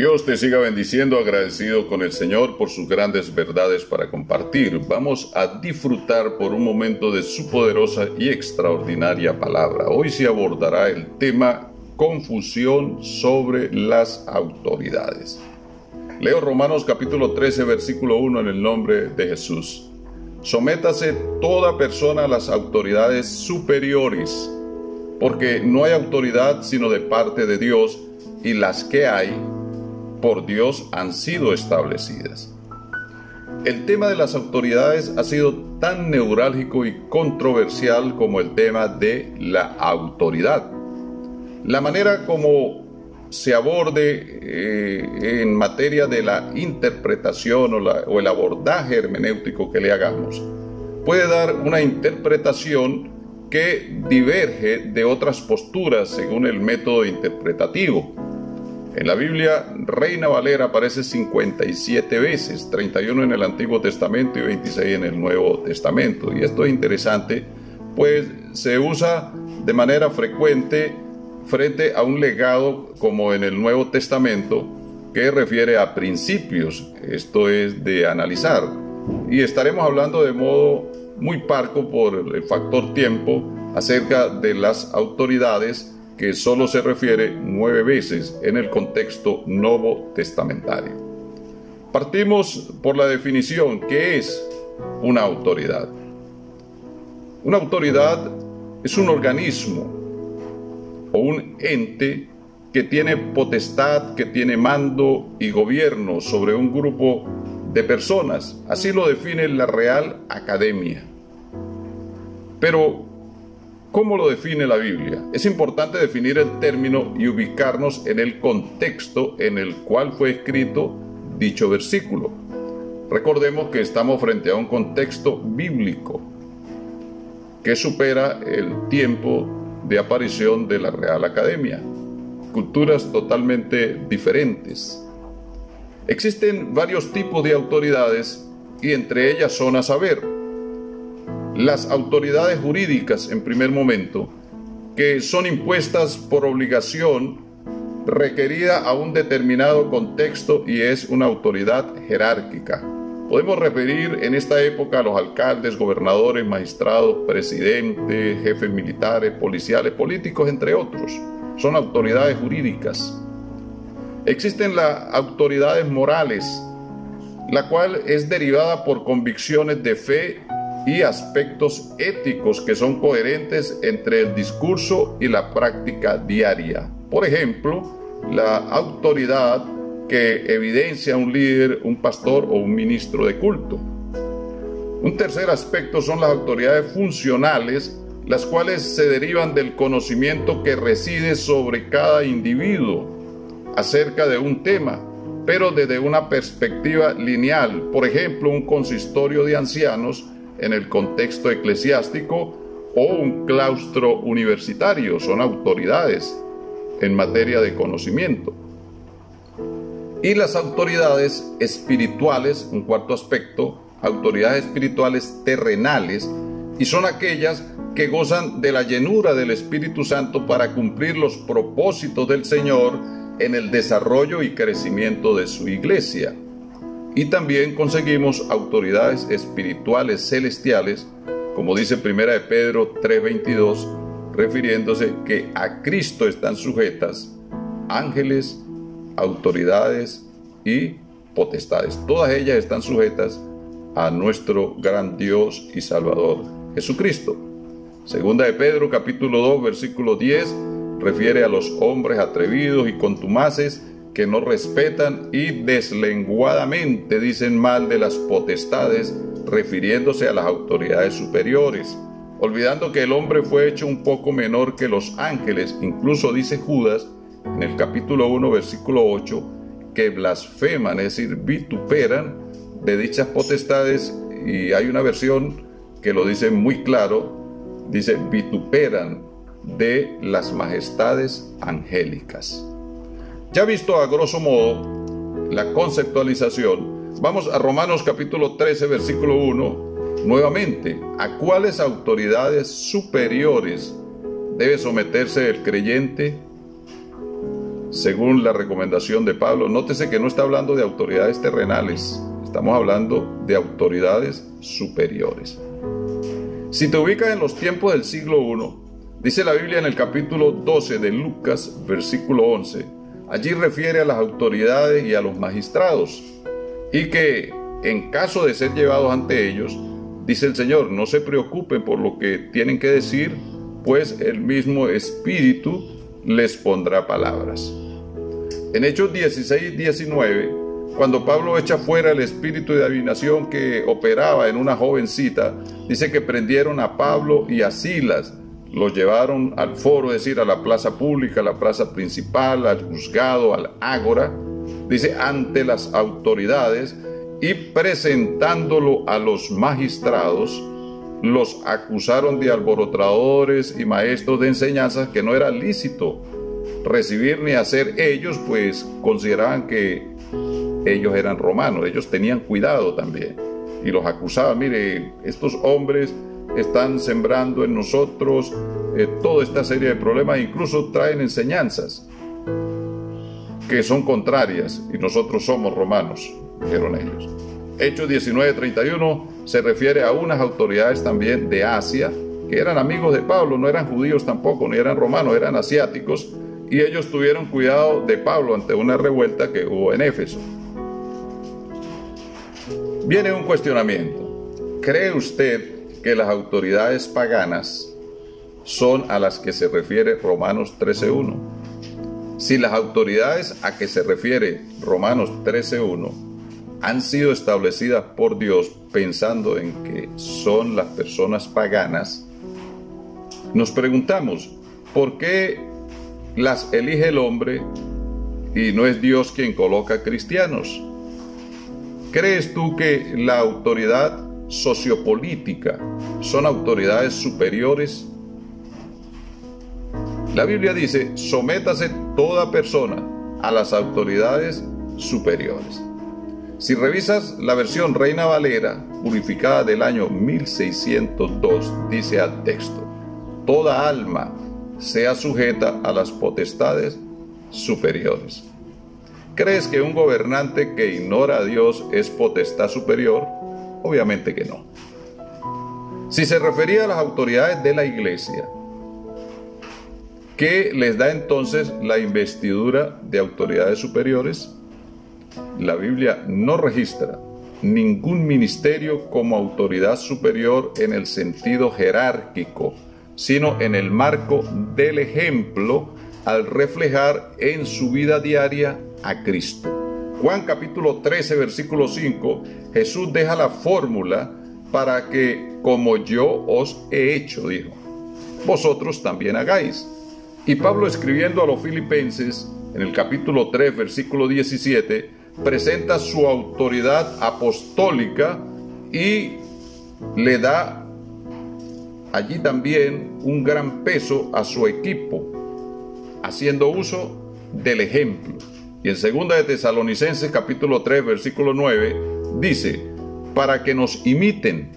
Dios te siga bendiciendo, agradecido con el Señor por sus grandes verdades para compartir. Vamos a disfrutar por un momento de su poderosa y extraordinaria palabra. Hoy se abordará el tema confusión sobre las autoridades. Leo Romanos capítulo 13, versículo 1 en el nombre de Jesús. Sométase toda persona a las autoridades superiores, porque no hay autoridad sino de parte de Dios, y las que hay por Dios han sido establecidas. El tema de las autoridades ha sido tan neurálgico y controversial como el tema de la autoridad. La manera como se aborde en materia de la interpretación o el abordaje hermenéutico que le hagamos puede dar una interpretación que diverge de otras posturas según el método interpretativo. En la Biblia, Reina Valera aparece 57 veces, 31 en el Antiguo Testamento y 26 en el Nuevo Testamento. Y esto es interesante, pues se usa de manera frecuente frente a un legado como en el Nuevo Testamento que refiere a principios, esto es de analizar. Y estaremos hablando de modo muy parco por el factor tiempo acerca de las autoridades, que solo se refiere 9 veces en el contexto nuevo testamentario. Partimos por la definición. ¿Qué es una autoridad? Una autoridad es un organismo o un ente que tiene potestad, que tiene mando y gobierno sobre un grupo de personas. Así lo define la Real Academia. Pero ¿cómo lo define la Biblia? Es importante definir el término y ubicarnos en el contexto en el cual fue escrito dicho versículo. Recordemos que estamos frente a un contexto bíblico que supera el tiempo de aparición de la Real Academia. Culturas totalmente diferentes. Existen varios tipos de autoridades y entre ellas son a saber: las autoridades jurídicas en primer momento, que son impuestas por obligación requerida a un determinado contexto y es una autoridad jerárquica. Podemos referir en esta época a los alcaldes, gobernadores, magistrados, presidentes, jefes militares, policiales, políticos, entre otros. Son autoridades jurídicas. Existen las autoridades morales, la cual es derivada por convicciones de fe y aspectos éticos que son coherentes entre el discurso y la práctica diaria. Por ejemplo, la autoridad que evidencia un líder, un pastor o un ministro de culto. Un tercer aspecto son las autoridades funcionales, las cuales se derivan del conocimiento que reside sobre cada individuo acerca de un tema, pero desde una perspectiva lineal. Por ejemplo, un consistorio de ancianos en el contexto eclesiástico o un claustro universitario son autoridades en materia de conocimiento. Y las autoridades espirituales, un cuarto aspecto, autoridades espirituales terrenales, y son aquellas que gozan de la llenura del Espíritu Santo para cumplir los propósitos del Señor en el desarrollo y crecimiento de su iglesia. Y también conseguimos autoridades espirituales celestiales, como dice 1 de Pedro 3:22, refiriéndose que a Cristo están sujetas ángeles, autoridades y potestades. Todas ellas están sujetas a nuestro gran Dios y Salvador, Jesucristo. Segunda de Pedro capítulo 2, versículo 10, refiere a los hombres atrevidos y contumaces que no respetan y deslenguadamente dicen mal de las potestades, refiriéndose a las autoridades superiores, olvidando que el hombre fue hecho un poco menor que los ángeles. Incluso dice Judas en el capítulo 1, versículo 8, que blasfeman, es decir, vituperan de dichas potestades, y hay una versión que lo dice muy claro, dice vituperan de las majestades angélicas. Ya visto a grosso modo la conceptualización, vamos a Romanos capítulo 13, versículo 1, nuevamente. ¿A cuáles autoridades superiores debe someterse el creyente? según la recomendación de Pablo. Nótese que no está hablando de autoridades terrenales, estamos hablando de autoridades superiores. Si te ubicas en los tiempos del siglo I, dice la Biblia en el capítulo 12 de Lucas, versículo 11, allí refiere a las autoridades y a los magistrados, y que en caso de ser llevados ante ellos, dice el Señor, no se preocupen por lo que tienen que decir, pues el mismo Espíritu les pondrá palabras. En Hechos 16-19, cuando Pablo echa fuera el espíritu de adivinación que operaba en una jovencita, dice que prendieron a Pablo y a Silas, los llevaron al foro, es decir, a la plaza pública, a la plaza principal, al juzgado, al ágora, dice, ante las autoridades, y presentándolo a los magistrados, los acusaron de alborotadores y maestros de enseñanzas que no era lícito recibir ni hacer ellos, pues consideraban que ellos eran romanos, ellos tenían cuidado también, y los acusaban, mire, estos hombres están sembrando en nosotros toda esta serie de problemas, incluso traen enseñanzas que son contrarias, y nosotros somos romanos, dijeron ellos. Hechos 19:31 se refiere a unas autoridades también de Asia, que eran amigos de Pablo, no eran judíos tampoco, ni eran romanos, eran asiáticos, y ellos tuvieron cuidado de Pablo ante una revuelta que hubo en Éfeso. Viene un cuestionamiento. ¿Cree usted que las autoridades paganas son a las que se refiere Romanos 13:1? Si las autoridades a que se refiere Romanos 13:1 han sido establecidas por Dios pensando en que son las personas paganas, nos preguntamos, ¿por qué las elige el hombre y no es Dios quien coloca cristianos? ¿Crees tú que la autoridad sociopolítica son autoridades superiores? La Biblia dice, sométase toda persona a las autoridades superiores. Si revisas la versión Reina Valera, purificada del año 1602, dice al texto, toda alma sea sujeta a las potestades superiores. ¿Crees que un gobernante que ignora a Dios es potestad superior? Obviamente que no. Si se refería a las autoridades de la iglesia, ¿qué les da entonces la investidura de autoridades superiores? La Biblia no registra ningún ministerio como autoridad superior en el sentido jerárquico, sino en el marco del ejemplo al reflejar en su vida diaria a Cristo. Juan capítulo 13, versículo 5, Jesús deja la fórmula para que, como yo os he hecho, dijo, vosotros también hagáis. Y Pablo, escribiendo a los Filipenses, en el capítulo 3, versículo 17, presenta su autoridad apostólica y le da allí también un gran peso a su equipo, haciendo uso del ejemplo. Y en 2 de Tesalonicenses capítulo 3, versículo 9, dice, para que nos imiten.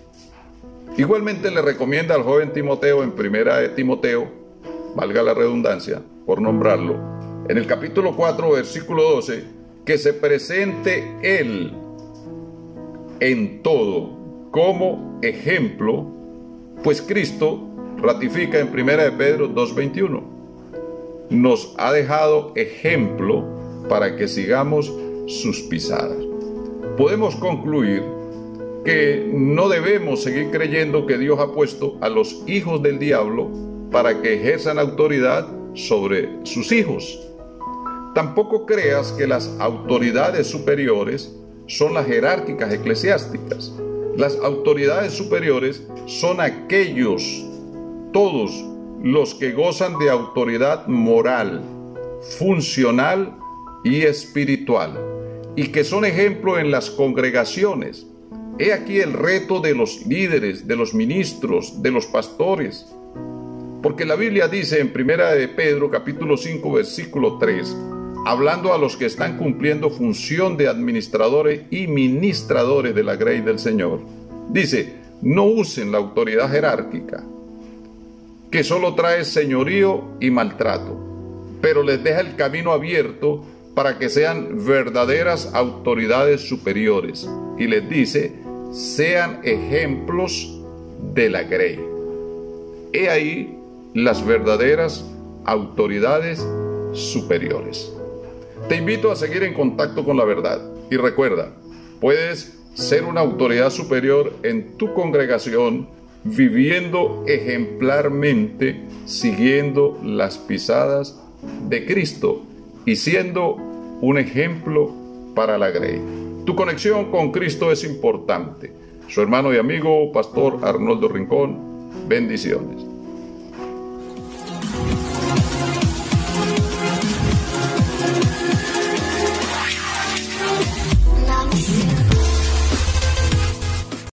Igualmente le recomienda al joven Timoteo en 1 de Timoteo, valga la redundancia, por nombrarlo, en el capítulo 4, versículo 12, que se presente él en todo como ejemplo, pues Cristo ratifica en 1 de Pedro 2:21, nos ha dejado ejemplo para que sigamos sus pisadas. Podemos concluir que no debemos seguir creyendo que Dios ha puesto a los hijos del diablo para que ejerzan autoridad sobre sus hijos. Tampoco creas que las autoridades superiores son las jerárquicas eclesiásticas. Las autoridades superiores son aquellos, todos los que gozan de autoridad moral, funcional y espiritual, y que son ejemplo en las congregaciones. He aquí el reto de los líderes, de los ministros, de los pastores. Porque la Biblia dice en 1 de Pedro capítulo 5 versículo 3, hablando a los que están cumpliendo función de administradores y ministradores de la grey del Señor, dice, no usen la autoridad jerárquica, que solo trae señorío y maltrato. pero les deja el camino abierto para que sean verdaderas autoridades superiores. Y les dice, sean ejemplos de la grey. He ahí las verdaderas autoridades superiores. Te invito a seguir en contacto con la verdad. Y recuerda, puedes ser una autoridad superior en tu congregación, viviendo ejemplarmente, siguiendo las pisadas de Cristo y siendo un ejemplo para la grey. Tu conexión con Cristo es importante. Su hermano y amigo, Pastor Arnoldo Rincón, bendiciones.